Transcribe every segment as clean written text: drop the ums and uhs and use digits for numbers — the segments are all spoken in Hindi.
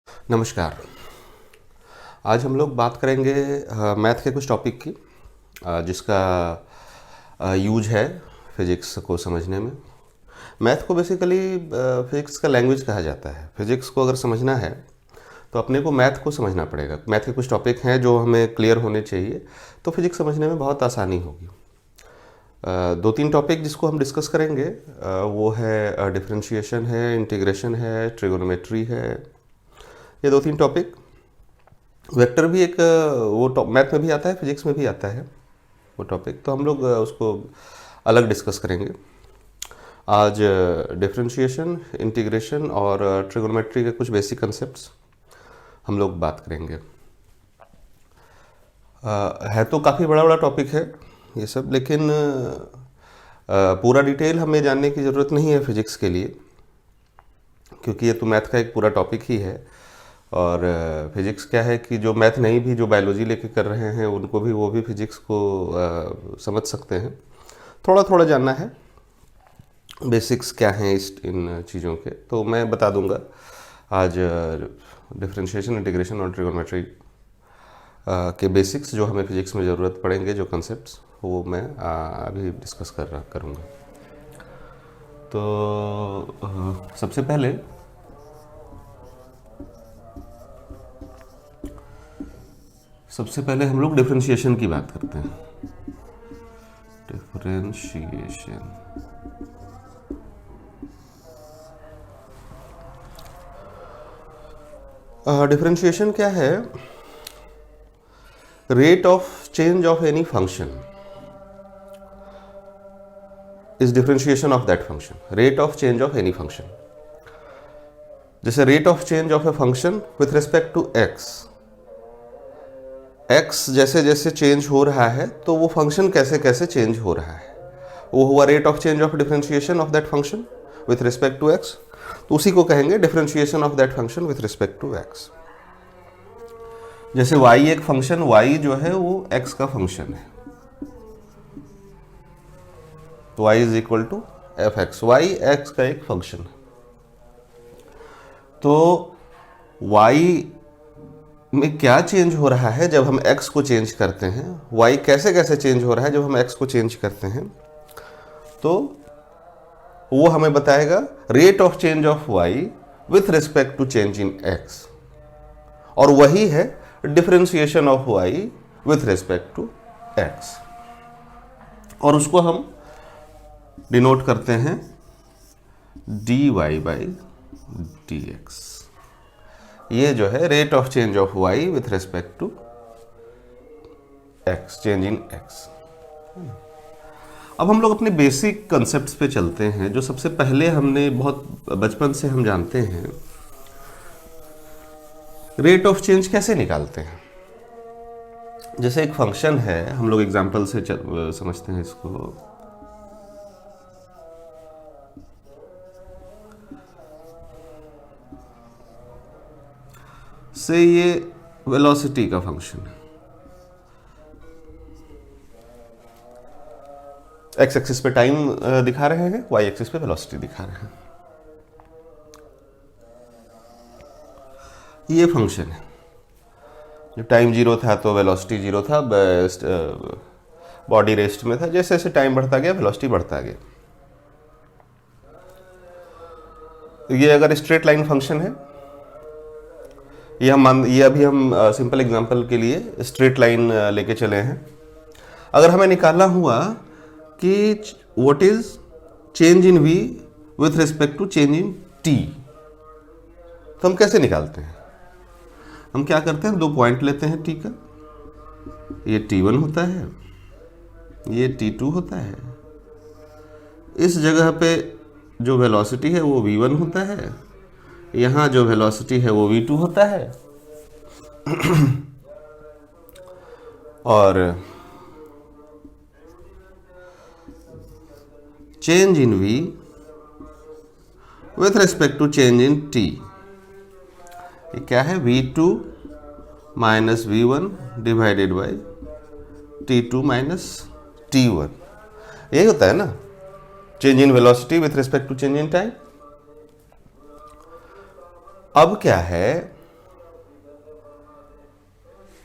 नमस्कार। आज हम लोग बात करेंगे मैथ के कुछ टॉपिक की जिसका यूज है फिज़िक्स को समझने में। मैथ को बेसिकली फिज़िक्स का लैंग्वेज कहा जाता है। फिज़िक्स को अगर समझना है तो अपने को मैथ को समझना पड़ेगा। मैथ के कुछ टॉपिक हैं जो हमें क्लियर होने चाहिए, तो फिज़िक्स समझने में बहुत आसानी होगी। दो तीन टॉपिक जिसको हम डिस्कस करेंगे वो है डिफरेंशिएशन है, इंटीग्रेशन है, ट्रिगोनोमेट्री है। ये दो तीन टॉपिक। वेक्टर भी एक वो मैथ में भी आता है, फिजिक्स में भी आता है वो टॉपिक, तो हम लोग उसको अलग डिस्कस करेंगे। आज डिफरेंशिएशन, इंटीग्रेशन और ट्रिगोनोमेट्री के कुछ बेसिक कंसेप्ट्स हम लोग बात करेंगे। है तो काफ़ी बड़ा बड़ा टॉपिक है ये सब, लेकिन पूरा डिटेल हमें जानने की ज़रूरत नहीं है फिजिक्स के लिए, क्योंकि ये तो मैथ का एक पूरा टॉपिक ही है। और फिजिक्स क्या है कि जो मैथ नहीं भी जो बायोलॉजी लेके कर रहे हैं उनको भी वो भी फिजिक्स को समझ सकते हैं। थोड़ा थोड़ा जानना है बेसिक्स क्या हैं इन चीज़ों के, तो मैं बता दूंगा आज डिफरेंशिएशन, इंटीग्रेशन और ट्रिगोनोमेट्री के बेसिक्स जो हमें फिजिक्स में ज़रूरत पड़ेंगे, जो कंसेप्ट्स, वो मैं अभी डिस्कस करूँगा। तो सबसे पहले हम लोग डिफरेंशिएशन की बात करते हैं। डिफरेंशिएशन डिफरेंशिएशन क्या है? Rate of change of any function is differentiation of that function. Rate of change of any function, जैसे rate of change of a function with respect to X. X जैसे जैसे चेंज हो रहा है तो वो फंक्शन कैसे कैसे चेंज हो रहा है, वो हुआ rate of change of differentiation of that function with respect to x. तो उसी को कहेंगे differentiation of that function with respect to x. जैसे y एक फंक्शन, y जो है वो x का फंक्शन है, तो y is equal to f x. Y x का एक फंक्शन है, तो y में क्या चेंज हो रहा है जब हम x को चेंज करते हैं, y कैसे कैसे चेंज हो रहा है जब हम x को चेंज करते हैं, तो वो हमें बताएगा rate of change of y with respect to change in x। और वही है differentiation of y with respect to x, और उसको हम डिनोट करते हैं dy बाई dx। ये जो है rate of change of y with respect to x, change in x। अब हम लोग अपने बेसिक कंसेप्ट्स पे चलते हैं, जो सबसे पहले हमने बहुत बचपन से हम जानते हैं। रेट ऑफ चेंज कैसे निकालते हैं? जैसे एक फंक्शन है, हम लोग एग्जांपल से समझते हैं इसको। से ये वेलोसिटी का फंक्शन है, एक्स एक्सिस पे टाइम दिखा रहे हैं, वाई एक्सिस पे वेलोसिटी दिखा रहे हैं। ये फंक्शन है। जब टाइम जीरो था तो वेलोसिटी जीरो था, बॉडी रेस्ट में था। जैसे जैसे टाइम बढ़ता गया वेलोसिटी बढ़ता गया। तो ये अगर स्ट्रेट लाइन फंक्शन है, ये अभी हम सिंपल एग्जांपल के लिए स्ट्रेट लाइन लेके चले हैं। अगर हमें निकालना हुआ कि what is change in v with respect to change in t, तो हम कैसे निकालते हैं? हम क्या करते हैं, दो पॉइंट लेते हैं t का, ये t1 होता है, ये t2 होता है। इस जगह पे जो वेलोसिटी है वो v1 होता है, यहाँ जो वेलोसिटी है वो v2 होता है। और change in v with respect to change in t, ये क्या है, v2 minus v1 divided by t2 minus t1। यही होता है ना, change in velocity with respect to change in time. अब क्या है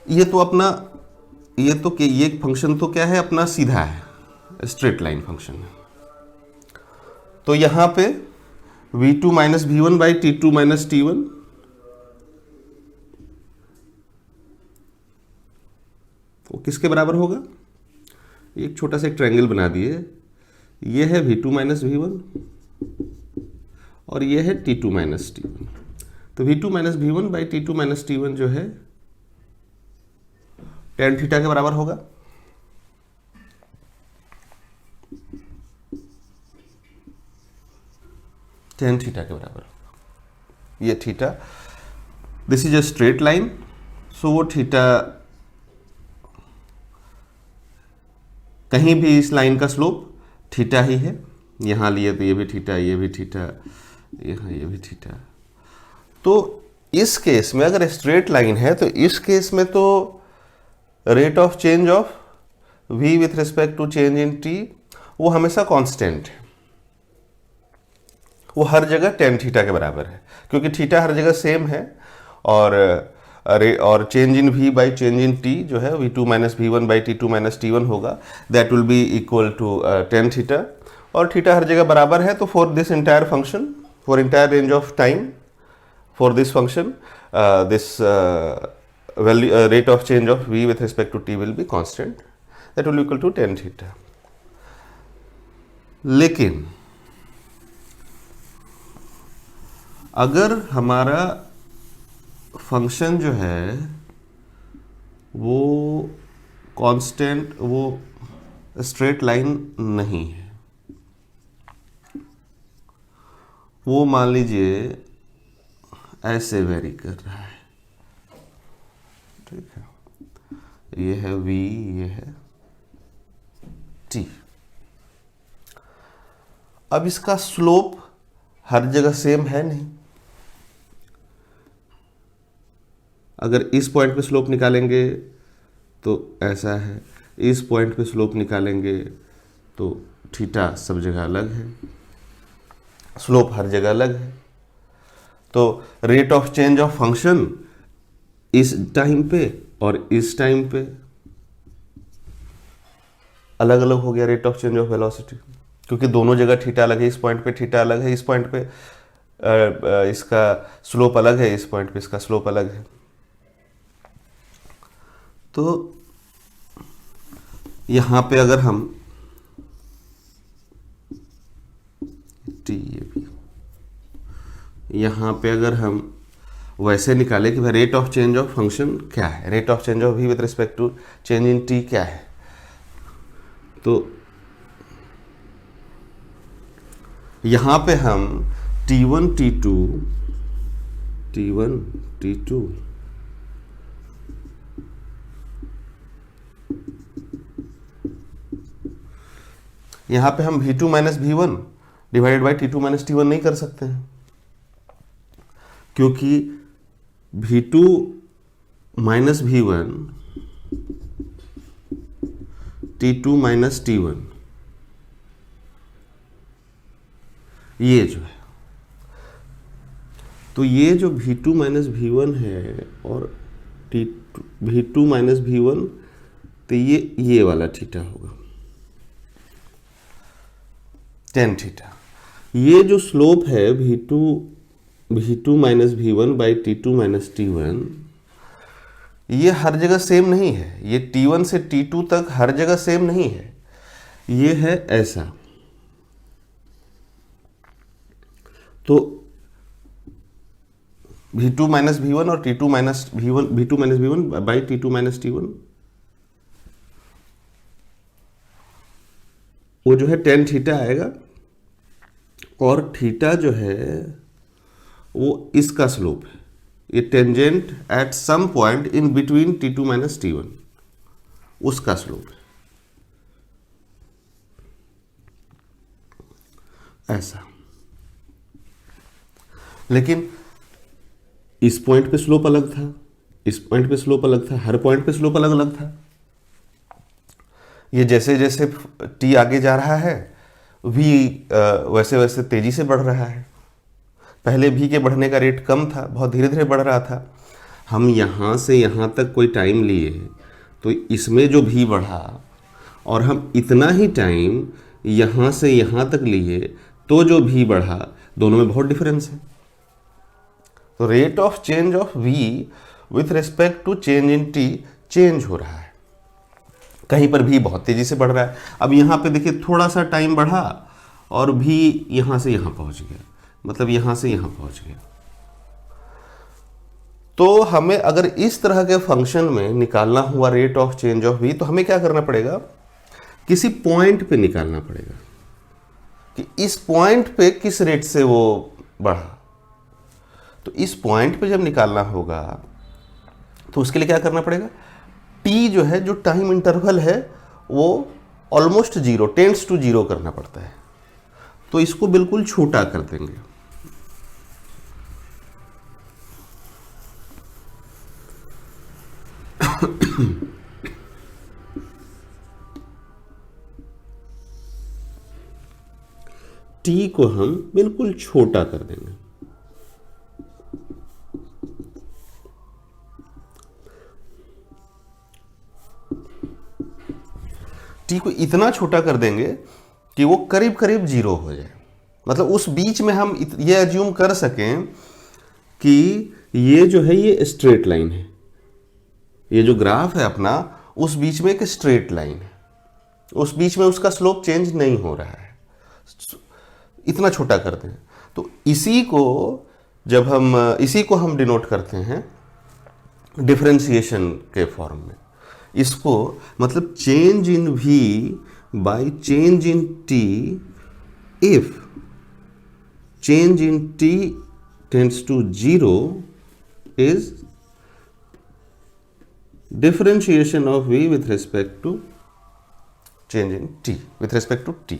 ये तो अपना, ये फंक्शन तो क्या है अपना, सीधा है, स्ट्रेट लाइन फंक्शन है। तो यहां पे v2 minus v1 by t2 minus t1, वो किसके बराबर होगा? एक छोटा सा एक ट्रायंगल बना दिए, ये है v2 माइनस v1 और ये है t2 माइनस t1। तो v2 minus v1 by t2 minus t1 जो है tan थीटा के बराबर होगा। tan थीटा के बराबर होगा। ये theta, this is a straight line, so वो थीटा कहीं भी इस लाइन का स्लोप थीटा ही है। यहां लिए तो ये भी थीटा, ये भी थीटा, यहाँ ये भी थीटा। तो इस केस में अगर स्ट्रेट लाइन है तो इस केस में तो rate of change of v with respect to change in t वो हमेशा कांस्टेंट है, वो हर जगह tan थीटा के बराबर है, क्योंकि थीटा हर जगह सेम है। और change in v by change in t जो है v2 minus v1 by t2 minus t1 होगा, that will be equal to tan theta. और थीटा हर जगह बराबर है, तो for this entire function, for entire range of time, for this function this value rate of change of v with respect to t will be constant, that will be equal to tan theta। लेकिन अगर हमारा फंक्शन जो है वो कांस्टेंट, वो स्ट्रेट लाइन नहीं है, वो मान लीजिए ऐसे वेरी कर रहा है, ठीक है, ये है v, ये है t। अब इसका स्लोप हर जगह सेम है नहीं। अगर इस पॉइंट पे स्लोप निकालेंगे तो ऐसा है, इस पॉइंट पे स्लोप निकालेंगे तो थीटा सब जगह अलग है, स्लोप हर जगह अलग है। तो rate of change of function इस टाइम पे और इस टाइम पे अलग अलग हो गया, rate of change of velocity, क्योंकि दोनों जगह थीटा अलग है। इस पॉइंट पे थीटा अलग है, इस पॉइंट पे इसका स्लोप अलग है, इस पॉइंट पे इसका स्लोप अलग है। तो यहां पे अगर हम यहां पे अगर हम वैसे निकाले कि भाई rate of change of function क्या है, rate of change of v with respect to change in t क्या है, तो यहां पे हम t1 t2 यहां पे हम v2 minus v1 divided by t2 minus t1 नहीं कर सकते हैं, क्योंकि v2 minus v1 t2 minus t1 ये जो है, तो ये जो v2 माइनस v1 है और v2 माइनस v1, तो ये वाला थीटा होगा tan थीटा। ये जो स्लोप है v2 minus v1 by t2 minus t1, ये हर जगह सेम नहीं है, ये t1 से t2 तक हर जगह सेम नहीं है, ये है ऐसा। तो v2 माइनस v1 और t2 minus v2 minus v1 by t2 minus t1, वो जो है tan थीटा आएगा, और थीटा जो है वो इसका स्लोप है, ये tangent at some point in between t2 minus t1, उसका स्लोप है ऐसा। लेकिन इस पॉइंट पे स्लोप अलग था, इस पॉइंट पे स्लोप अलग था, हर पॉइंट पे स्लोप अलग अलग था। ये जैसे जैसे t आगे जा रहा है v वैसे वैसे तेजी से बढ़ रहा है। पहले v के बढ़ने का रेट कम था, बहुत धीरे धीरे बढ़ रहा था, हम यहाँ से यहाँ तक कोई टाइम लिए तो इसमें जो भी बढ़ा और हम इतना ही टाइम यहाँ से यहाँ तक लिए तो जो भी बढ़ा, दोनों में बहुत डिफरेंस है। तो rate of change of v with respect to change in t change हो रहा है। कहीं पर v बहुत तेजी से बढ़ रहा है। अब यहाँ पे देखिए थोड़ा सा टाइम बढ़ा और v यहाँ से यहाँ पहुँच गया, मतलब यहाँ से यहाँ पहुँच गया। तो हमें अगर इस तरह के फंक्शन में निकालना हुआ rate of change of v, तो हमें क्या करना पड़ेगा, किसी पॉइंट पे निकालना पड़ेगा कि इस पॉइंट पे किस रेट से वो बढ़ा। तो इस पॉइंट पे जब निकालना होगा तो उसके लिए क्या करना पड़ेगा, t जो है, जो टाइम इंटरवल है, वो almost zero, tends to zero करना पड़ता है। तो इसको बिल्कुल छोटा कर देंगे। t को हम बिल्कुल छोटा कर देंगे। t को इतना छोटा कर देंगे कि वो करीब करीब जीरो हो जाए। मतलब उस बीच में हम ये एज्यूम कर सकें कि ये जो है ये स्ट्रेट लाइन है, ये जो ग्राफ है अपना, उस बीच में एक स्ट्रेट लाइन है, उस बीच में उसका स्लोप चेंज नहीं हो रहा है। इतना छोटा करते हैं। तो इसी को हम डिनोट करते हैं डिफरेंशिएशन के फॉर्म में। इसको मतलब change in v by change in t if change in t tends to 0 is differentiation of v with respect to change in t, with respect to t।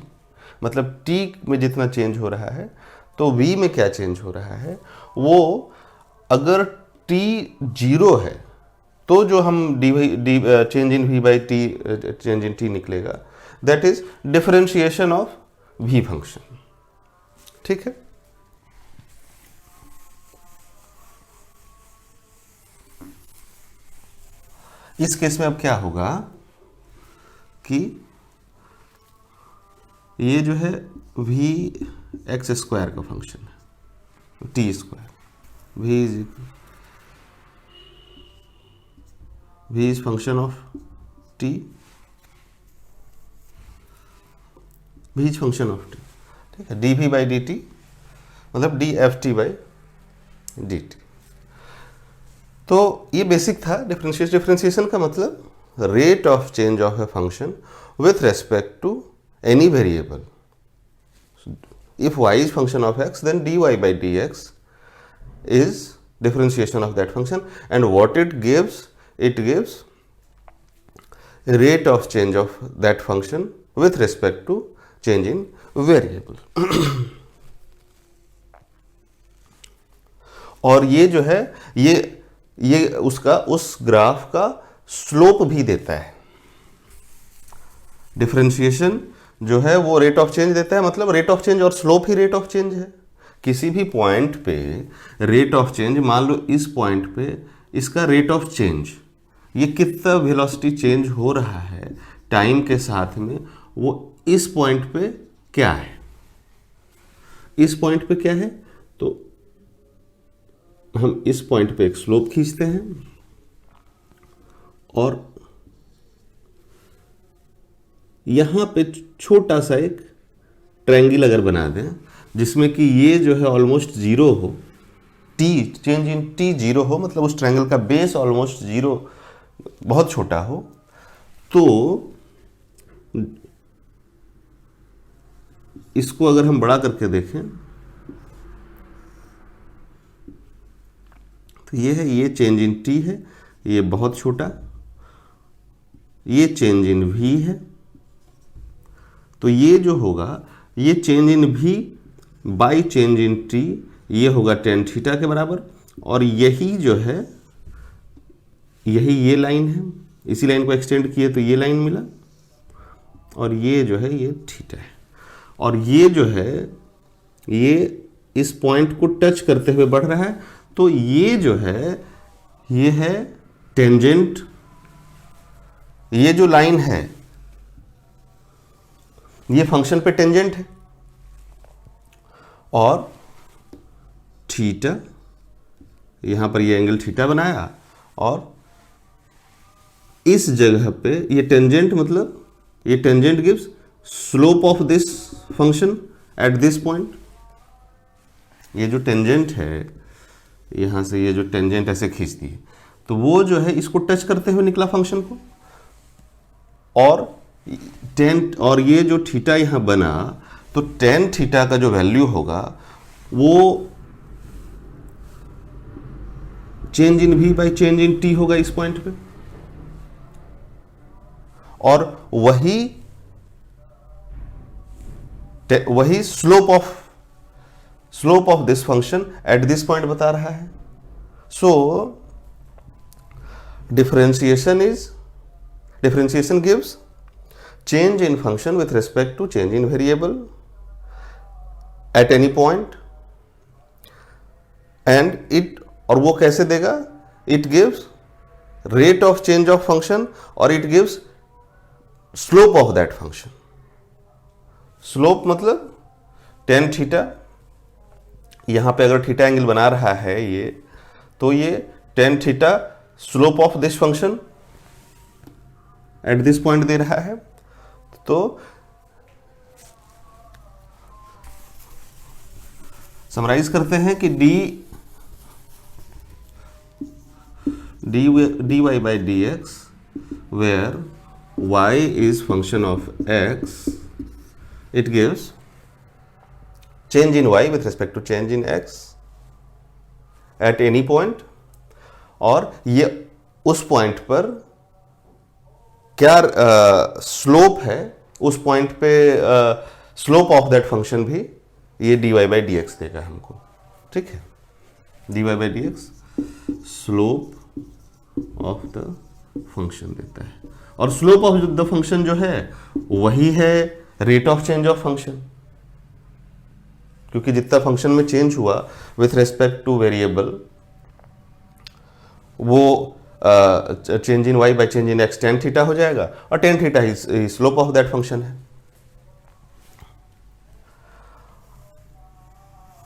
मतलब t में जितना चेंज हो रहा है तो v में क्या चेंज हो रहा है, वो अगर t 0 है तो जो हम change in v by T change in t निकलेगा, that is differentiation of v function. ठीक है। इस केस में अब क्या होगा कि ये जो है v एक्स स्क्वायर का फंक्शन है, t square, v is function of t, v is function of t। ठीक है। dv बाई dt मतलब dft बाई dt। तो ये बेसिक था डिफरेंशिएशन। डिफरेंशिएशन का मतलब rate of change of a function with respect to any variable. If y is function of x, then dy by dx is differentiation of that function, and what it gives a rate of change of that function with respect to change in variable. और ये जो है ये उसका उस ग्राफ का स्लोप भी देता है। डिफरेंशिएशन जो है वो रेट ऑफ चेंज देता है, मतलब रेट ऑफ चेंज और slope he rate of change है। किसी भी पॉइंट पे रेट ऑफ चेंज, मान लो इस पॉइंट पे इसका रेट ऑफ चेंज, ये कितना वेलोसिटी चेंज हो रहा है टाइम के साथ में, वो इस पॉइंट पे क्या है, इस पॉइंट पे क्या है, तो हम इस पॉइंट पे एक स्लोप खींचते हैं और यहां पे छोटा सा एक ट्रायंगल अगर बना दें जिसमें कि ये जो है ऑलमोस्ट जीरो हो, T change in T zero हो, मतलब उस ट्रायंगल का बेस ऑलमोस्ट जीरो, बहुत छोटा हो, तो इसको अगर हम बड़ा करके देखें तो ये है, ये चेंज इन टी है, ये बहुत छोटा, ये चेंज इन वी है। तो ये जो होगा ये change in v by change in t, ये होगा tan थीटा के बराबर, और यही जो है यही ये लाइन है, इसी लाइन को एक्सटेंड किए तो ये लाइन मिला, और ये जो है ये थीटा है, और ये जो है ये इस पॉइंट को टच करते हुए बढ़ रहा है, तो ये जो है ये है टेंजेंट, ये जो लाइन है ये फंक्शन पे टेंजेंट है, और थीटा, यहां पर ये एंगल थीटा बनाया, और इस जगह पे ये टेंजेंट, मतलब ये tangent gives slope of this function at this point. ये जो टेंजेंट है, यहां से ये जो टेंजेंट ऐसे खींचती है, तो वो जो है इसको टच करते हुए निकला फंक्शन को, और ये जो थीटा यहां बना, तो टेन थीटा का जो वैल्यू होगा वो change in v by change in t होगा इस पॉइंट पे, और वही slope of this function at this point बता रहा है। So differentiation gives change in function with respect to change in variable at any point, and it, और वो कैसे देगा, it gives rate of change of function, और it gives slope of that function. Slope मतलब टेन थीटा, यहां पे अगर थीटा एंगल बना रहा है ये, तो ये tan theta slope of this function at this point दे रहा है। तो समराइज करते हैं कि dy by dx where y is function of x, it gives change in y with respect to change in x at any point, और ये उस पॉइंट पर क्या स्लोप है, उस पॉइंट पे स्लोप ऑफ दैट फंक्शन भी ये dy by dx देगा हमको। ठीक है, dy by dx slope of the function देता है, और स्लोप ऑफ द फंक्शन जो है वही है rate of change of function, क्योंकि जितना फंक्शन में चेंज हुआ विथ रेस्पेक्ट टू वेरिएबल, वो change in y by change in x tan theta हो जाएगा, और टेन थीटा ही स्लोप ऑफ दैट फंक्शन है।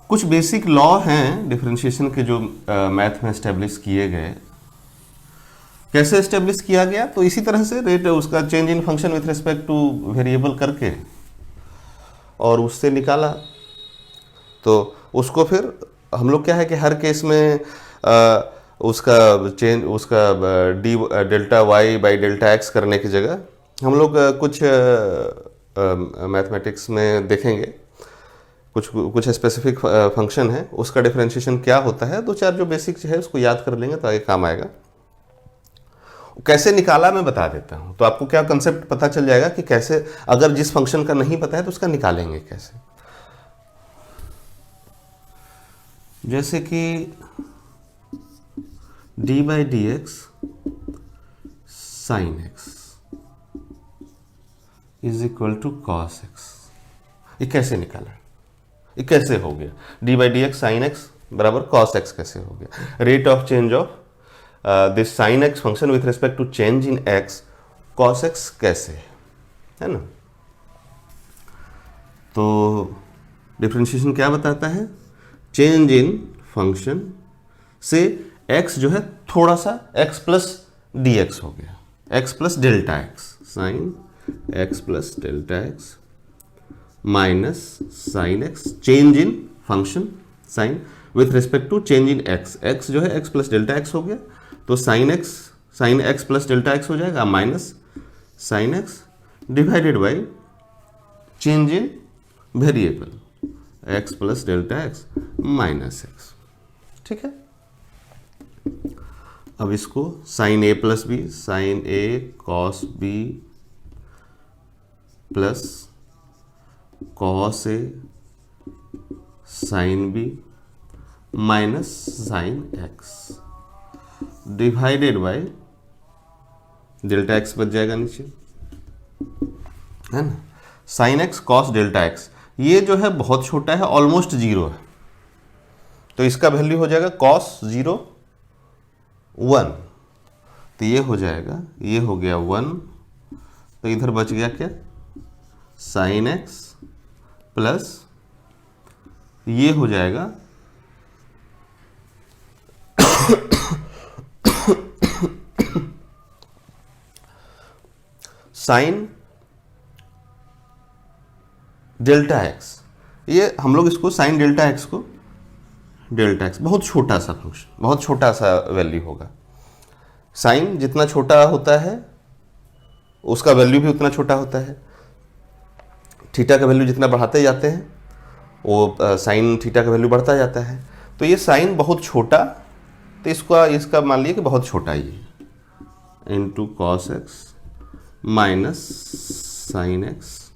कुछ बेसिक लॉ हैं डिफरेंशिएशन के जो मैथ में एस्टेब्लिश किए गए। कैसे एस्टेब्लिश किया गया, तो इसी तरह से रेट उसका change in function with respect two variable करके और उससे निकाला। तो उसको फिर हम लोग क्या है कि हर केस में उसका d delta y by delta x करने की जगह हम लोग कुछ मैथमेटिक्स में देखेंगे, कुछ स्पेसिफिक फंक्शन है, उसका डिफरेंशिएशन क्या होता है, दो चार जो बेसिक है उसको याद कर लेंगे तो आगे काम आएगा। कैसे निकाला मैं बता देता हूं, तो आपको क्या कंसेप्ट पता चल जाएगा कि कैसे, अगर जिस फंक्शन का नहीं पता है तो उसका निकालेंगे कैसे। जैसे कि d by D x sine x is equal to cos x, ये कैसे निकाला, ये कैसे हो गया, d by D x sine x बराबर कॉस एक्स कैसे हो गया। Rate of change of this sine x function with respect to change in x cos x कैसे है ना। तो डिफरेंशिएशन क्या बताता है, चेंज इन फंक्शन से x जो है थोड़ा सा x प्लस डी एक्स हो गया, x plus delta x, sine x plus delta x minus sine x, change in function sine with respect to change in x, x जो है x प्लस डेल्टा एक्स हो गया, तो sine x plus delta x हो जाएगा minus sine x divided by change in variable x plus delta x minus x. ठीक है, अब इसको sine a plus b, sine a cos b plus cos a sine b minus sine x divided by delta x बच जाएगा नीचे, है ना। Sine x cos delta x ये जो है बहुत छोटा है, ऑलमोस्ट जीरो है, तो इसका वैल्यू हो जाएगा कॉस जीरो 1, तो ये हो जाएगा, ये हो गया 1, तो इधर बच गया क्या, साइन एक्स प्लस ये हो जाएगा साइन डेल्टा एक्स। ये हम लोग इसको साइन डेल्टा एक्स को, डेल्टा एक्स बहुत छोटा सा फंक्शन, बहुत छोटा सा वैल्यू होगा। साइन जितना छोटा होता है उसका वैल्यू भी उतना छोटा होता है। थीटा का वैल्यू जितना बढ़ाते जाते हैं वो साइन थीटा का वैल्यू बढ़ता जाता है। तो ये साइन बहुत छोटा, तो इसका मान लिया कि बहुत छोटा ये into cos x minus sine x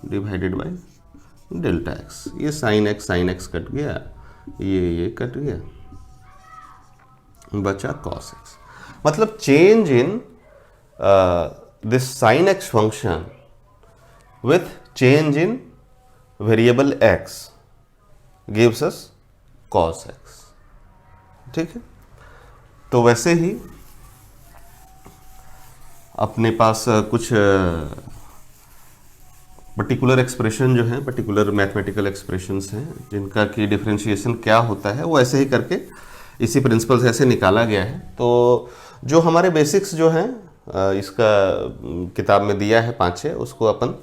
divided by delta x. ये साइन एक्स कट गया, ये कट गया, बचा कॉस एक्स। मतलब change in this sine x function with change in variable x gives us cos x। ठीक है, तो वैसे ही अपने पास कुछ पर्टिकुलर एक्सप्रेशन जो हैं, पर्टिकुलर मैथमेटिकल एक्सप्रेशंस हैं जिनका कि डिफरेंशिएशन क्या होता है, वो ऐसे ही करके इसी प्रिंसिपल से ऐसे निकाला गया है। तो जो हमारे बेसिक्स जो हैं इसका किताब में दिया है 5-6, उसको अपन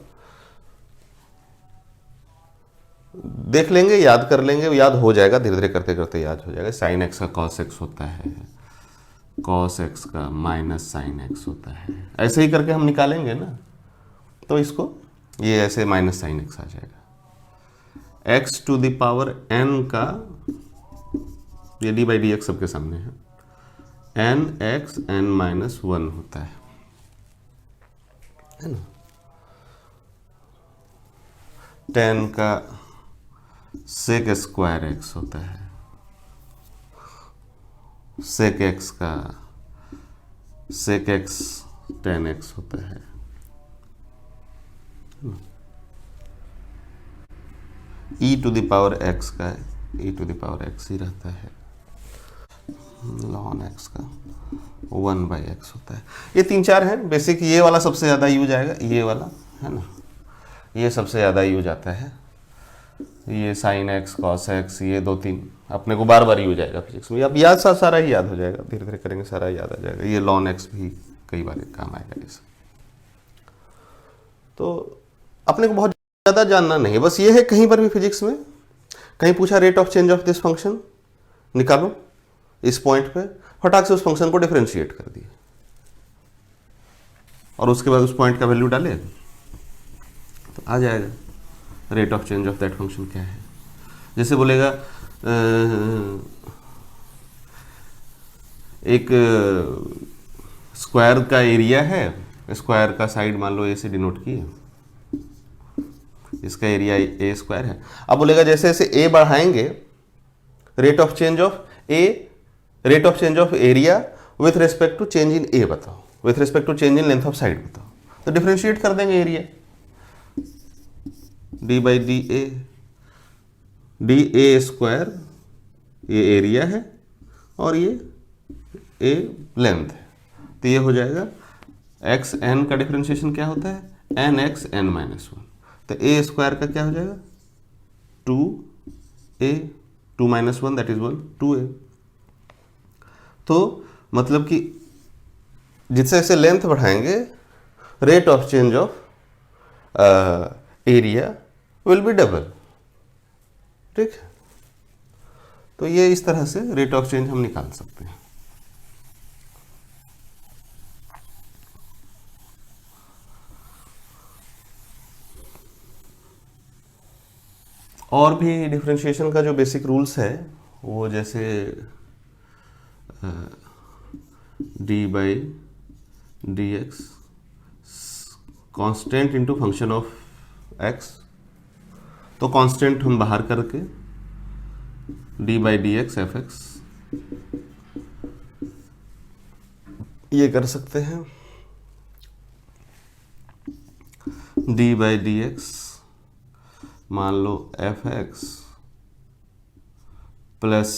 देख लेंगे, याद कर लेंगे, याद हो जाएगा, धीरे धीरे करते करते याद हो जाएगा। साइन एक्स का कॉस एक्स होता है, कॉस एक्स का माइनस साइन एक्स होता है, ऐसे ही करके हम निकालेंगे ना, तो इसको ये ऐसे माइनस साइन एक्स आ जाएगा। X to the power n का ये डी बाई डी एक्स सबके सामने है, एन एक्स एन माइनस 1 होता है ना। 10 का सेक स्क्वायर एक्स होता है, सेक एक्स का सेक एक्स 10x होता है। e to the power x का e to the power x ही रहता है, ln x का 1/x होता है। ये 3-4 हैं बेसिक। ये वाला सबसे ज़्यादा यूज आएगा, ये वाला है ना, ये सबसे ज़्यादा यूज आता है। ये साइन एक्स कॉस एक्स, ये 2-3 अपने को बार बार यूज आएगा फिजिक्स में। अब याद सारा ही याद हो जाएगा, धीरे धीरे करेंगे सारा याद आ जाएगा। ये ln x भी कई बार काम आएगा जैसे। तो अपने को बहुत ज़्यादा जानना नहीं है, बस ये है कहीं पर भी फिजिक्स में कहीं पूछा rate of change of this function निकालो, इस पॉइंट पे फटाक से उस फंक्शन को डिफरेंशिएट कर दिए और उसके बाद उस पॉइंट का वैल्यू डाले तो आ जाएगा rate of change of that function क्या है। जैसे बोलेगा एक स्क्वायर का एरिया है, स्क्वायर का साइड मान लो ए से डिनोट किए, इसका एरिया ए स्क्वायर है। अब बोलेगा जैसे जैसे ए बढ़ाएंगे rate of change of A, rate of change of area with respect to change in A बताओ, with respect to change in length of side बताओ, तो डिफरेंशिएट कर देंगे area D by D A square, ये एरिया है और ये ए लेंथ है, तो ये हो जाएगा एक्स एन का डिफरेंशिएशन क्या होता है एन एक्स एन माइनस 1, तो ए स्क्वायर का क्या हो जाएगा 2a 2 minus 1 that is 1 2a। तो मतलब कि जिससे ऐसे लेंथ बढ़ाएंगे rate of change of area will be double. ठीक है, तो ये इस तरह से रेट ऑफ चेंज हम निकाल सकते हैं। और भी डिफरेंशिएशन का जो बेसिक रूल्स है वो जैसे D by D X constant into function of X, तो कांस्टेंट हम बाहर करके D by D X F X ये कर सकते हैं, डी बाई डी एक्स मान लो F X plus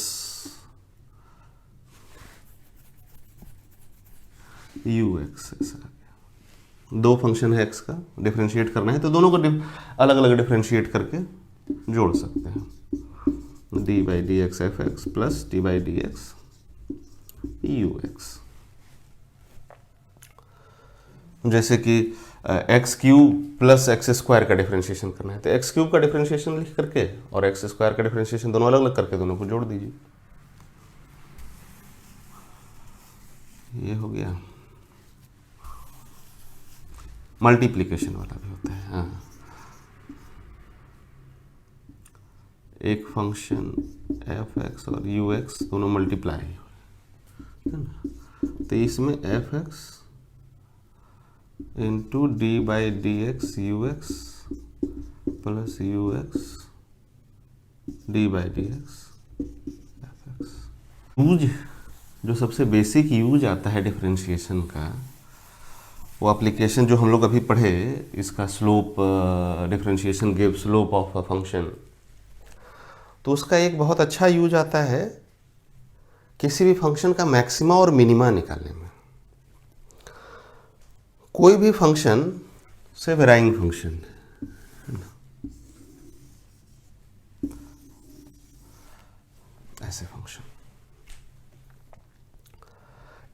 U X ऐसा आ गया। दो फंक्शन है एक्स का, डिफ्रेंशिएट करना है तो दोनों को अलग अलग डिफ्रेंशिएट करके जोड़ सकते हैं। D by D X F X plus D by D x you x. जैसे कि x cube plus x square का डिफरेंशिएशन करना है तो एक्स क्यूब का डिफरेंशिएशन लिख करके और एक्स स्क्वायर का डिफरेंशिएशन दोनों अलग अलग करके दोनों को जोड़ दीजिए। ये हो गया। मल्टीप्लिकेशन वाला भी होता है। हाँ, एक फंक्शन एफ एक्स और यू एक्स दोनों मल्टीप्लाई है ना, तो इसमें F x into D by D x you x plus U x D by D X F x. Use जो सबसे बेसिक यूज आता है डिफरेंशिएशन का, वो एप्लीकेशन जो हम लोग अभी पढ़े, इसका slope differentiation give slope of a function, तो उसका एक बहुत अच्छा यूज आता है किसी भी फंक्शन का मैक्सिमा और मिनिमा निकालने में। कोई भी फंक्शन से वेराइंग फंक्शन है, ऐसे फंक्शन,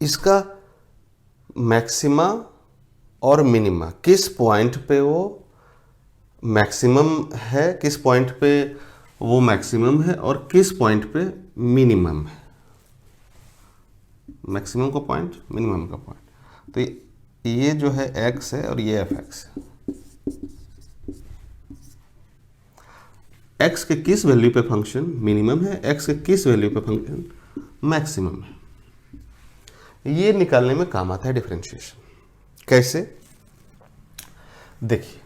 इसका मैक्सिमा और मिनिमा किस पॉइंट पे वो मैक्सिमम है, किस पॉइंट पे वो मैक्सिमम है और किस पॉइंट पे मिनिमम है। मैक्सिमम का पॉइंट, मिनिमम का पॉइंट। तो ये जो है x है और ये f(x) है। x के किस वैल्यू पे फंक्शन मिनिमम है, x के किस वैल्यू पे फंक्शन मैक्सिमम है, ये निकालने में काम आता है डिफरेंशिएशन। कैसे, देखिए,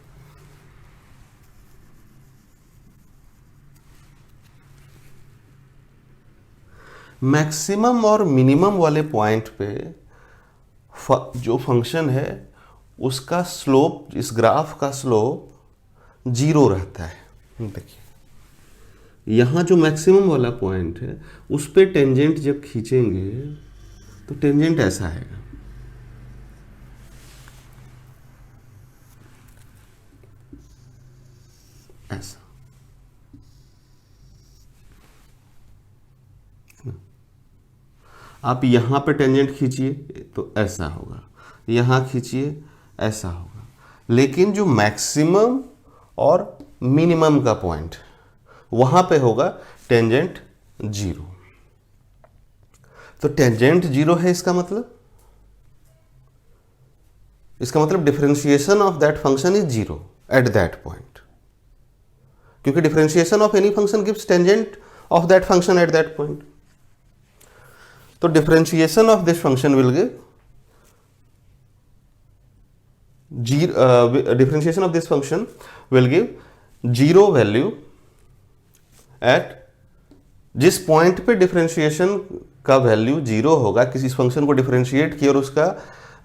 मैक्सिमम और मिनिमम वाले पॉइंट पे जो फंक्शन है उसका स्लोप, इस ग्राफ का स्लोप 0 रहता है। देखिए, यहां जो मैक्सिमम वाला पॉइंट है उस पे टेंजेंट जब खींचेंगे तो टेंजेंट ऐसा आएगा, ऐसा। आप यहां पे टेंजेंट खींचिए तो ऐसा होगा, यहां खींचिए ऐसा होगा, लेकिन जो मैक्सिमम और मिनिमम का पॉइंट वहां पे होगा टेंजेंट 0। तो टेंजेंट 0 है, इसका मतलब differentiation of that function is 0 at that point, क्योंकि differentiation of any function gives tangent of that function at that point. तो differentiation of this function will give differentiation of this function will give 0 value at, जिस पॉइंट पे डिफरेंशिएशन का वैल्यू 0 होगा, किसी फंक्शन को डिफरेंशिएट किया और उसका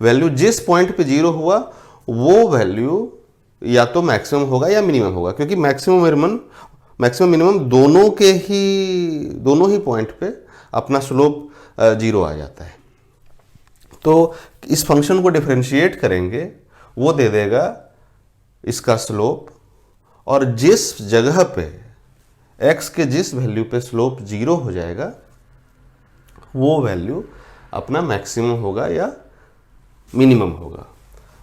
वैल्यू जिस पॉइंट पे 0 हुआ वो वैल्यू या तो मैक्सिमम होगा या मिनिमम होगा, क्योंकि मैक्सिमम मिनिमम दोनों ही पॉइंट पे अपना स्लोप 0 आ जाता है। तो इस फंक्शन को डिफरेंशिएट करेंगे, वो दे देगा इसका स्लोप, और जिस जगह पे x के जिस वैल्यू पे स्लोप 0 हो जाएगा वो वैल्यू अपना मैक्सिमम होगा या मिनिमम होगा।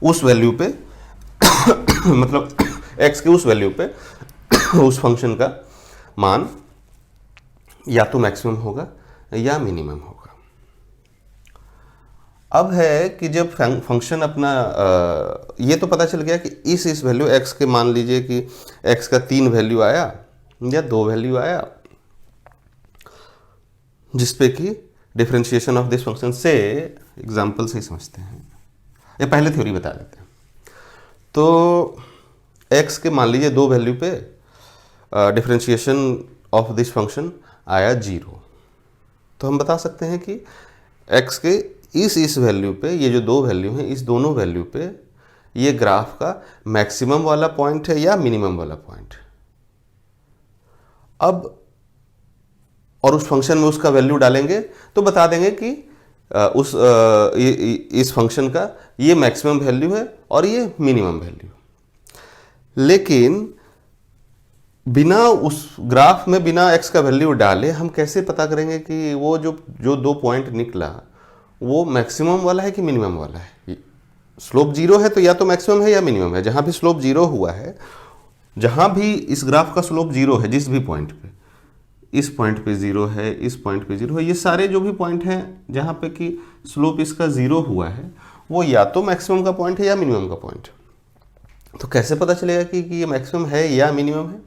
उस वैल्यू पे मतलब x के उस वैल्यू पे उस फंक्शन का मान या तो मैक्सिमम होगा या मिनिमम होगा। अब है कि जब फंक्शन अपना ये तो पता चल गया कि इस वैल्यू x के, मान लीजिए कि x का 3 वैल्यू आया या 2 वैल्यू आया, जिसपे कि डिफरेंशिएशन ऑफ दिस फंक्शन से एग्जांपल से ही समझते हैं, ये पहले थ्योरी बता देते हैं। तो x के मान लीजिए 2 वैल्यू पे डिफरेंशिएशन ऑफ दिस फंक्शन आया 0, तो हम बता सकते हैं कि x के इस वैल्यू पे, ये जो 2 वैल्यू हैं, इस दोनों वैल्यू पे ये ग्राफ का मैक्सिमम वाला पॉइंट है या मिनिमम वाला पॉइंट। अब और उस फंक्शन में उसका वैल्यू डालेंगे तो बता देंगे कि इस फंक्शन का ये मैक्सिमम वैल्यू है और ये मिनिमम वैल्यू। लेकिन बिना उस ग्राफ में बिना x का वैल्यू डाले हम कैसे पता करेंगे कि वो जो 2 पॉइंट निकला वो मैक्सिमम वाला है कि मिनिमम वाला है? स्लोप 0 है तो या तो मैक्सिमम है या मिनिमम है। जहां भी स्लोप 0 हुआ है, जहां भी इस ग्राफ का स्लोप 0 है, जिस भी पॉइंट पे, इस पॉइंट पे 0 है, इस पॉइंट पे 0 है, ये सारे जो भी पॉइंट हैं जहां पे कि स्लोप इसका 0 हुआ है, वो या तो मैक्सिमम का पॉइंट है या मिनिमम का पॉइंट है। तो कैसे पता चलेगा कि ये मैक्सिमम है या मिनिमम है?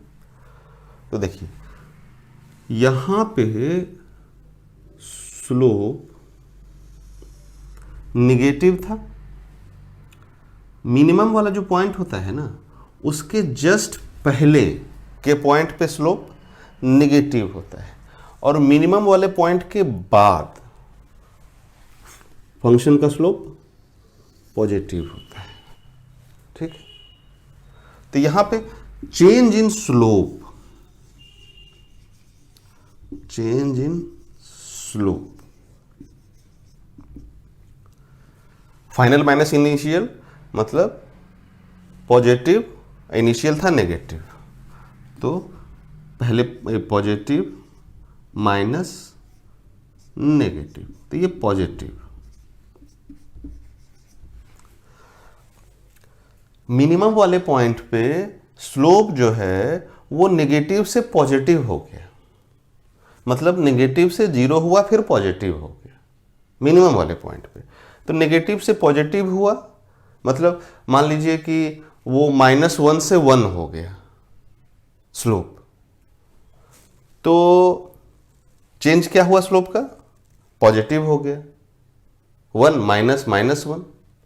तो देखिए, यहां पे स्लोप निगेटिव था। मिनिमम वाला जो पॉइंट होता है ना, उसके जस्ट पहले के पॉइंट पे स्लोप निगेटिव होता है और मिनिमम वाले पॉइंट के बाद फंक्शन का स्लोप पॉजिटिव होता है। ठीक है, तो यहां पे change in slope, final minus initial, मतलब पॉजिटिव, इनिशियल था नेगेटिव, तो पहले पॉजिटिव माइनस नेगेटिव, तो ये पॉजिटिव। मिनिमम वाले पॉइंट पे स्लोप जो है वो नेगेटिव से पॉजिटिव हो गया, मतलब नेगेटिव से 0 हुआ फिर पॉजिटिव हो गया मिनिमम वाले पॉइंट पे। तो नेगेटिव से पॉजिटिव हुआ, मतलब मान लीजिए कि वो -1 से 1 हो गया स्लोप, तो चेंज क्या हुआ स्लोप का? पॉजिटिव हो गया। 1 माइनस -1,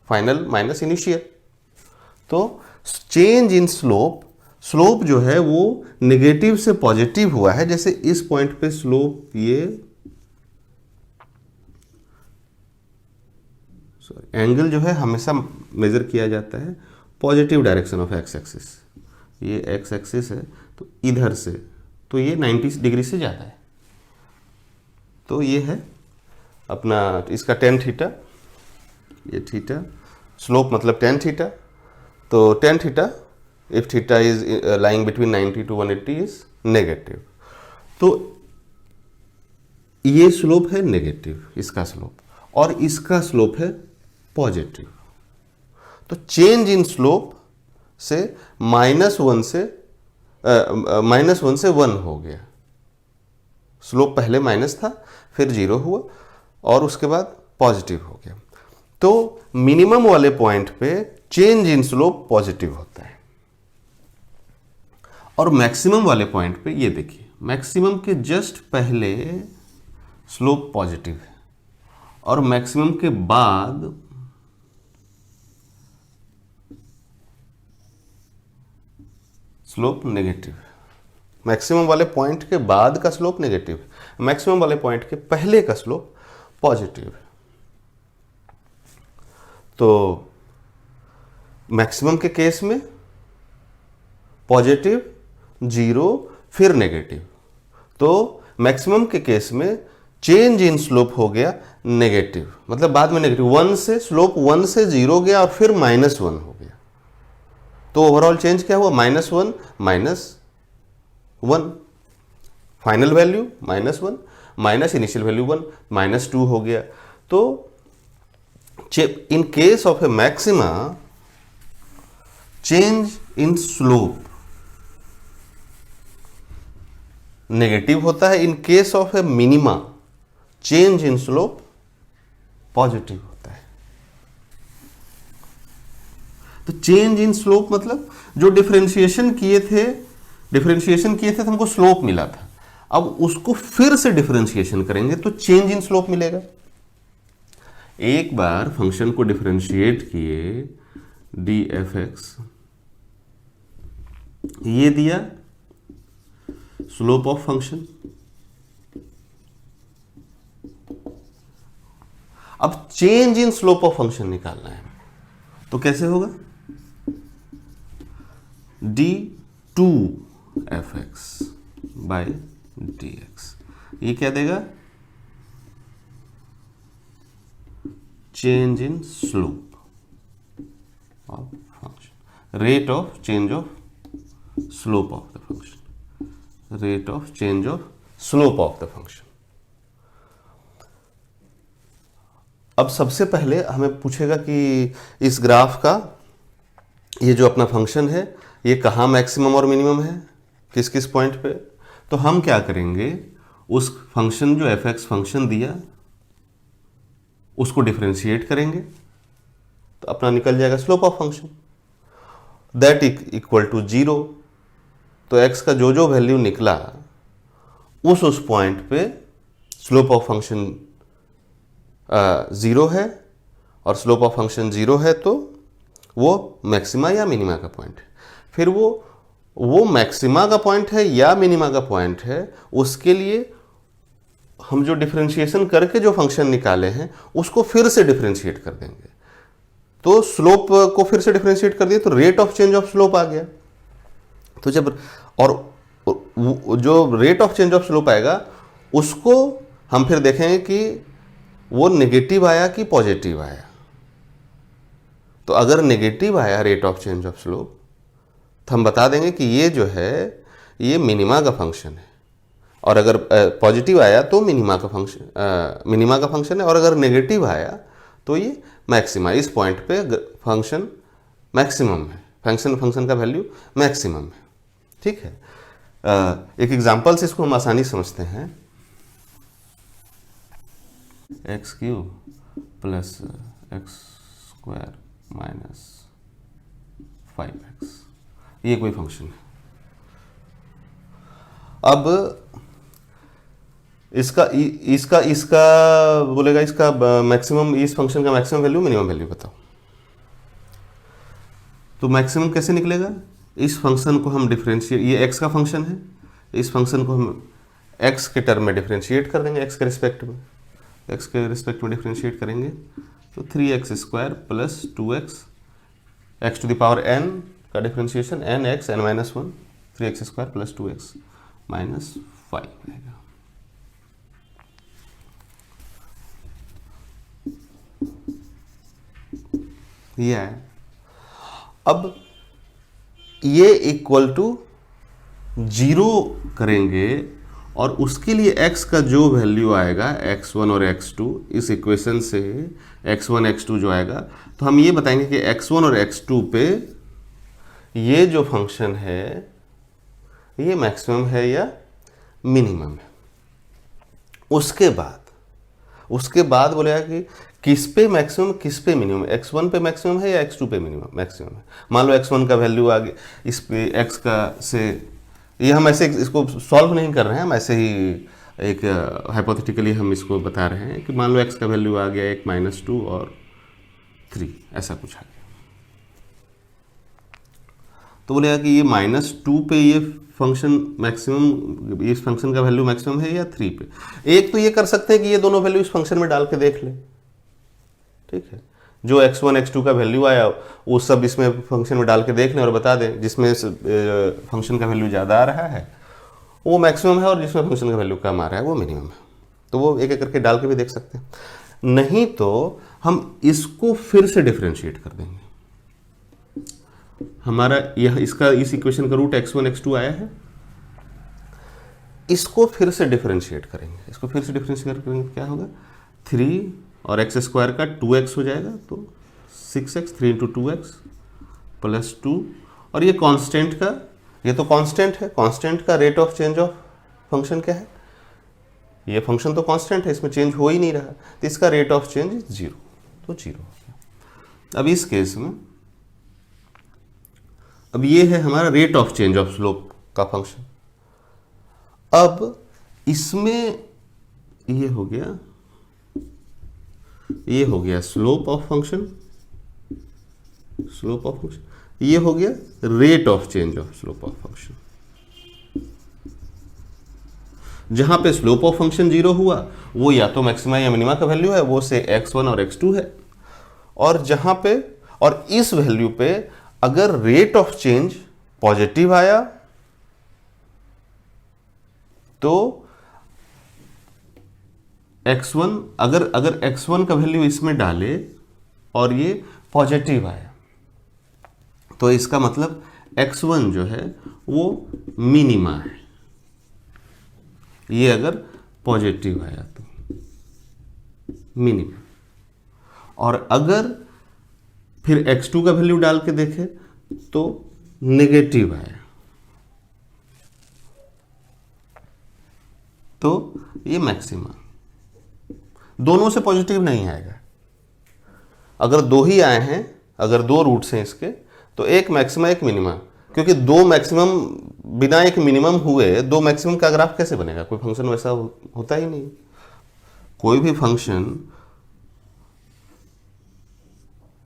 फाइनल माइनस इनिशियल। तो चेंज इन स्लोप, स्लोप जो है वो नेगेटिव से पॉजिटिव हुआ है। जैसे इस पॉइंट पे स्लोप ये एंगल जो है हमेशा मेजर किया जाता है positive direction of x axis. ये एक्स एक्सिस है तो इधर से, तो ये 90 डिग्री से ज़्यादा है। तो ये है अपना इसका tan थीटा, ये थीटा, स्लोप मतलब tan थीटा। तो tan theta if theta is lying between 90 to 180 is negative. तो ये स्लोप है नेगेटिव, इसका स्लोप, और इसका स्लोप है पॉजिटिव। तो चेंज इन स्लोप से -1 से 1 हो गया। स्लोप पहले माइनस था, फिर 0 हुआ और उसके बाद पॉजिटिव हो गया। तो मिनिमम वाले पॉइंट पे चेंज इन स्लोप पॉजिटिव होता है, और मैक्सिमम वाले पॉइंट पे ये देखिए, मैक्सिमम के जस्ट पहले स्लोप पॉजिटिव है और मैक्सिमम के बाद स्लोप नेगेटिव है। मैक्सिमम वाले पॉइंट के बाद का स्लोप नेगेटिव है, मैक्सिमम वाले पॉइंट के पहले का स्लोप पॉजिटिव है। तो मैक्सिमम के केस में पॉजिटिव, 0 फिर नेगेटिव। तो मैक्सिमम के केस में चेंज इन स्लोप हो गया नेगेटिव, मतलब बाद में नेगेटिव 1 से स्लोप 1 से 0 गया और फिर -1 हो गया। तो ओवरऑल चेंज क्या हुआ? -1 -1, final value -1 minus initial value 1, -2 हो गया। तो in case of A maxima change in slope negative होता है, in case of A minima change in slope positive होता है। तो चेंज इन स्लोप मतलब जो डिफरेंशिएशन किए थे तो हमको स्लोप मिला था, अब उसको फिर से डिफरेंशिएशन करेंगे तो चेंज इन स्लोप मिलेगा। एक बार फंक्शन को डिफरेंशिएट किए dfx, ये दिया स्लोप ऑफ फंक्शन। अब change in slope of function निकालना है, तो कैसे होगा? d2fx by dx, ये क्या देगा? Change in slope of function, rate of change of slope of the function, rate of change of slope of the function. अब सबसे पहले हमें पूछेगा कि इस ग्राफ का ये जो अपना फंक्शन है ये कहाँ मैक्सिमम और मिनिमम है, किस किस पॉइंट पे। तो हम क्या करेंगे, उस फंक्शन जो एफ एक्स फंक्शन दिया उसको डिफरेंशिएट करेंगे तो अपना निकल जाएगा slope of function, that equal to 0। तो x का जो जो वैल्यू निकला उस पॉइंट पे स्लोप ऑफ फंक्शन 0 है, और स्लोप ऑफ फंक्शन 0 है तो वो मैक्सिमा या मिनिमा का पॉइंट है। फिर वो मैक्सिमा का पॉइंट है या मिनिमा का पॉइंट है, उसके लिए हम जो डिफरेंशिएशन करके जो फंक्शन निकाले हैं उसको फिर से डिफरेंशिएट कर देंगे। तो स्लोप को फिर से डिफरेंशिएट कर दिए तो rate of change of slope आ गया। तो जब और जो rate of change of slope आएगा उसको हम फिर देखेंगे कि वो नेगेटिव आया कि पॉजिटिव आया। तो अगर नेगेटिव आया rate of change of slope तो हम बता देंगे कि ये जो है ये मिनिमा का फंक्शन है, और अगर पॉजिटिव आया तो मिनिमा का फंक्शन है, और अगर नेगेटिव आया तो ये मैक्सिमा, इस पॉइंट पे फंक्शन मैक्सिमम है, फंक्शन का वैल्यू मैक्सिमम है। ठीक है, एक एग्जांपल से इसको हम आसानी समझते हैं। X cube plus x square minus 5x, ये कोई फंक्शन है। अब इसका बोलेगा इसका मैक्सिमम, इस फंक्शन का मैक्सिमम वैल्यू मिनिमम वैल्यू बताओ। तो मैक्सिमम कैसे निकलेगा, इस फंक्शन को हम डिफरेंशिएट, ये x का फंक्शन है, इस फंक्शन को हम x के टर्म में डिफरेंशिएट कर देंगे, x के रिस्पेक्ट में डिफरेंशिएट करेंगे तो 3x square plus 2x, x to the power n का differentiation n x n minus 1, 3x square plus 2x minus 5 रहेगा। ये है। अब ये इक्वल टू 0 करेंगे और उसके लिए x का जो वैल्यू आएगा x1 और x2, इस इक्वेशन से x1 x2 जो आएगा, तो हम ये बताएंगे कि x1 और x2 पे ये जो फंक्शन है ये मैक्सिमम है या मिनिमम है। उसके बाद बोलेगा कि किस पे मैक्सिमम किस पे मिनिमम, x1 पे मैक्सिमम है या x2 पे मैक्सिमम है। मान लो x1 का वैल्यू आ गया, इस पे x का से, ये हम ऐसे इसको सॉल्व नहीं कर रहे हैं, हम ऐसे ही एक हाइपोथेटिकली हम इसको बता रहे हैं कि मान लो x का वैल्यू आ गया 1 माइनस 2 और 3, ऐसा कुछ आ गया। तो बोलेगा कि ये -2 पे ये फंक्शन मैक्सिमम, इस फंक्शन का वैल्यू मैक्सिमम है या 3 पे। एक तो ये कर सकते हैं कि ये दोनों वैल्यू इस फंक्शन में डाल के देख लें। ठीक है, जो x1 x2 का वैल्यू आया वो सब इसमें फंक्शन में डाल के देख लें और बता दें जिसमें फंक्शन का वैल्यू ज़्यादा आ रहा है वो मैक्सिमम है और जिसमें फंक्शन का वैल्यू कम आ रहा है वो मिनिमम है। तो वो एक एक करके डाल के भी देख सकते हैं। नहीं तो हम इसको फिर से डिफरेंशिएट कर देंगे। हमारा यह इस इक्वेशन का रूट x1 x2 आया है, इसको फिर से डिफरेंशिएट करेंगे। क्या होगा, 3 और एक्स स्क्वायर का 2x हो जाएगा तो 6x, 3 इंटू 2x प्लस 2, और ये कांस्टेंट का, ये तो कांस्टेंट है, कांस्टेंट का rate of change of function क्या है, ये फंक्शन तो कांस्टेंट है, इसमें चेंज हो ही नहीं रहा, तो इसका रेट ऑफ चेंज 0, तो 0 हो गया। अब इस केस में अब ये है हमारा rate of change of slope का फंक्शन। अब इसमें ये हो गया स्लोप ऑफ फंक्शन, ये हो गया rate of change of slope of function. जहां पे स्लोप ऑफ फंक्शन 0 हुआ वो या तो मैक्सिमा या मिनिमा का वैल्यू है, वो से x1 और x2 है, और जहां पे, और इस वैल्यू पे अगर रेट ऑफ चेंज पॉजिटिव आया तो x1 अगर x1 का वैल्यू इसमें डाले और ये पॉजिटिव आया तो इसका मतलब x1 जो है वो मिनिमा है, ये अगर पॉजिटिव आया तो मिनिमा। और अगर फिर x2 का वैल्यू डाल के देखें तो नेगेटिव आया तो ये मैक्सिमा। दोनों से पॉजिटिव नहीं आएगा। अगर दो ही आए हैं, अगर दो रूट्स हैं इसके, तो एक मैक्सिमा एक मिनिमा, क्योंकि दो मैक्सिमम बिना एक मिनिमम हुए दो मैक्सिमम का ग्राफ कैसे बनेगा? कोई फंक्शन वैसा होता ही नहीं। कोई भी फंक्शन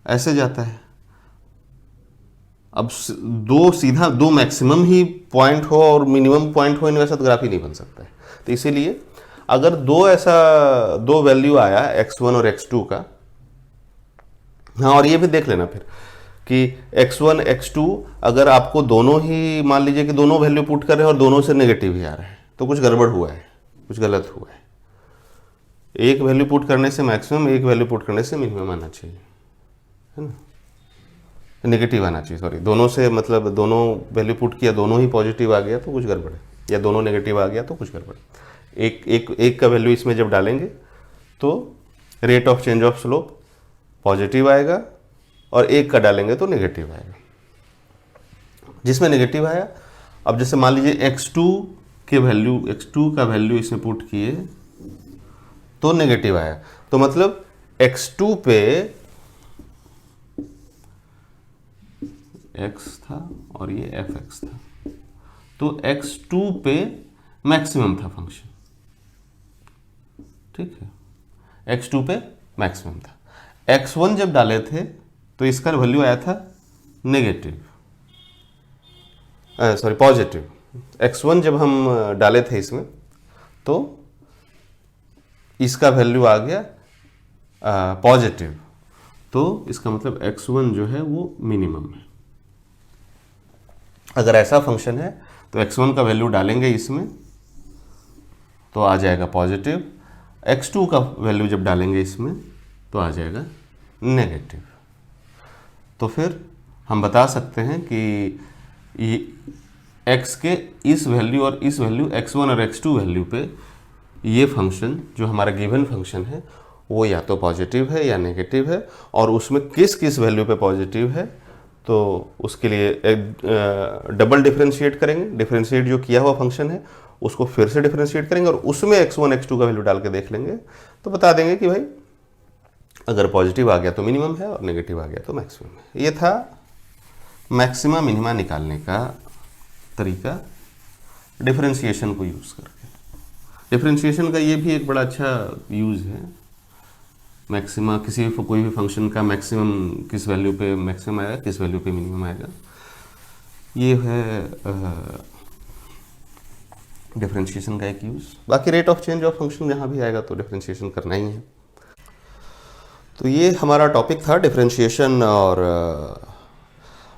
ऐसे जाता है। अब सीधा दो मैक्सिमम ही पॉइंट हो और मिनिमम पॉइंट हो, इन वैसा तो ग्राफ ही नहीं बन सकता है। तो इसीलिए अगर दो वैल्यू आया x1 और x2 का, हाँ, और ये भी देख लेना फिर कि x1 x2 अगर आपको दोनों ही, मान लीजिए कि दोनों वैल्यू पुट कर रहे हैं और दोनों से नेगेटिव ही आ रहे हैं, तो कुछ गड़बड़ हुआ है, कुछ गलत हुआ है। एक वैल्यू पुट करने से मैक्सिमम, एक वैल्यू पुट करने से मिनिमम आना चाहिए, है ना, नेगेटिव आना चाहिए, सॉरी। दोनों से मतलब दोनों वैल्यू पुट किया, दोनों ही पॉजिटिव आ गया तो कुछ गड़बड़ है, या दोनों नेगेटिव आ गया तो कुछ गड़बड़ है। एक का वैल्यू इसमें जब डालेंगे तो rate of change of slope positive आएगा और एक का डालेंगे तो नेगेटिव आएगा। जिसमें नेगेटिव आया, अब जैसे मान लीजिए x2 का वैल्यू इसमें पुट किए तो नेगेटिव आया, तो मतलब x2 पे x था और ये fx था, तो x2 पे मैक्सिमम था फंक्शन, ठीक है, x2 पे मैक्सिमम था। x1 जब डाले थे तो इसका वैल्यू आया था नेगेटिव, सॉरी पॉजिटिव। x1 जब हम डाले थे इसमें तो इसका वैल्यू आ गया पॉजिटिव, तो इसका मतलब x1 जो है वो मिनिमम है। अगर ऐसा फंक्शन है तो x1 का वैल्यू डालेंगे इसमें तो आ जाएगा पॉजिटिव, x2 का वैल्यू जब डालेंगे इसमें तो आ जाएगा नेगेटिव। तो फिर हम बता सकते हैं कि ये x के इस वैल्यू और इस वैल्यू x1 और x2 वैल्यू पे ये फंक्शन जो हमारा गिवन फंक्शन है वो या तो पॉजिटिव है या नेगेटिव है, और उसमें किस किस वैल्यू पे पॉजिटिव है तो उसके लिए डबल डिफरेंशिएट करेंगे। डिफरेंशिएट जो किया हुआ फंक्शन है उसको फिर से डिफरेंशिएट करेंगे और उसमें x1 x2 का वैल्यू डाल के देख लेंगे, तो बता देंगे कि भाई अगर पॉजिटिव आ गया तो मिनिमम है और नेगेटिव आ गया तो मैक्सिमम है। ये था मैक्सिमा मिनिमा निकालने का तरीका डिफरेंशिएशन को यूज़ करके। डिफरेंशिएशन का ये भी एक बड़ा अच्छा यूज़ है। मैक्सिमा कोई भी फंक्शन का मैक्सिमम किस वैल्यू पे मैक्सिमम आएगा, किस वैल्यू पे मिनिमम आएगा, ये है डिफरेंशिएशन का एक यूज़। बाकी rate of change of function जहाँ भी आएगा तो डिफरेंशिएशन करना ही है। तो ये हमारा टॉपिक था डिफरेंशिएशन और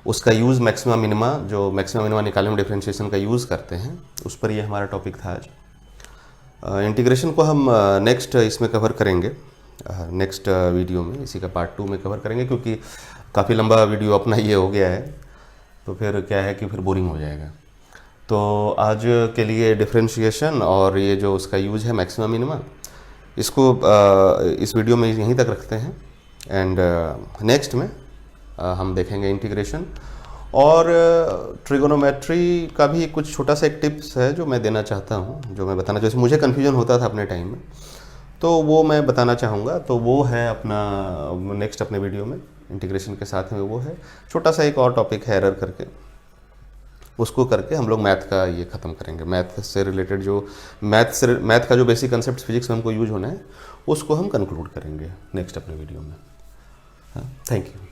उसका यूज़ मैक्सिमा मिनिमा, जो मैक्सिमा मिनिमा निकालने में डिफरेंशिएशन का यूज़ करते हैं, उस पर ये हमारा टॉपिक था आज। इंटीग्रेशन को हम नेक्स्ट इसमें कवर करेंगे, नेक्स्ट वीडियो में, इसी का पार्ट 2 में कवर करेंगे, क्योंकि काफ़ी लंबा वीडियो अपना ये हो गया है, तो फिर क्या है कि फिर बोरिंग हो जाएगा। तो आज के लिए डिफरेंशिएशन और ये जो उसका यूज़ है मैक्सिमा मिनिमा, इसको इस वीडियो में यहीं तक रखते हैं। एंड नेक्स्ट में हम देखेंगे इंटीग्रेशन और ट्रिगोनोमेट्री का भी कुछ छोटा सा एक टिप्स है जो मैं देना चाहता हूँ, जो मैं बताना, जैसे मुझे कन्फ्यूजन होता था अपने टाइम में, तो वो मैं बताना चाहूँगा। तो वो है अपना नेक्स्ट अपने वीडियो में इंटीग्रेशन के साथ में, वो है छोटा सा एक और टॉपिक है एरर करके, उसको करके हम लोग मैथ का ये ख़त्म करेंगे। मैथ से रिलेटेड जो मैथ का जो बेसिक कंसेप्ट फिजिक्स में हमको यूज होना है उसको हम कंक्लूड करेंगे नेक्स्ट अपने वीडियो में। हाँ, थैंक यू।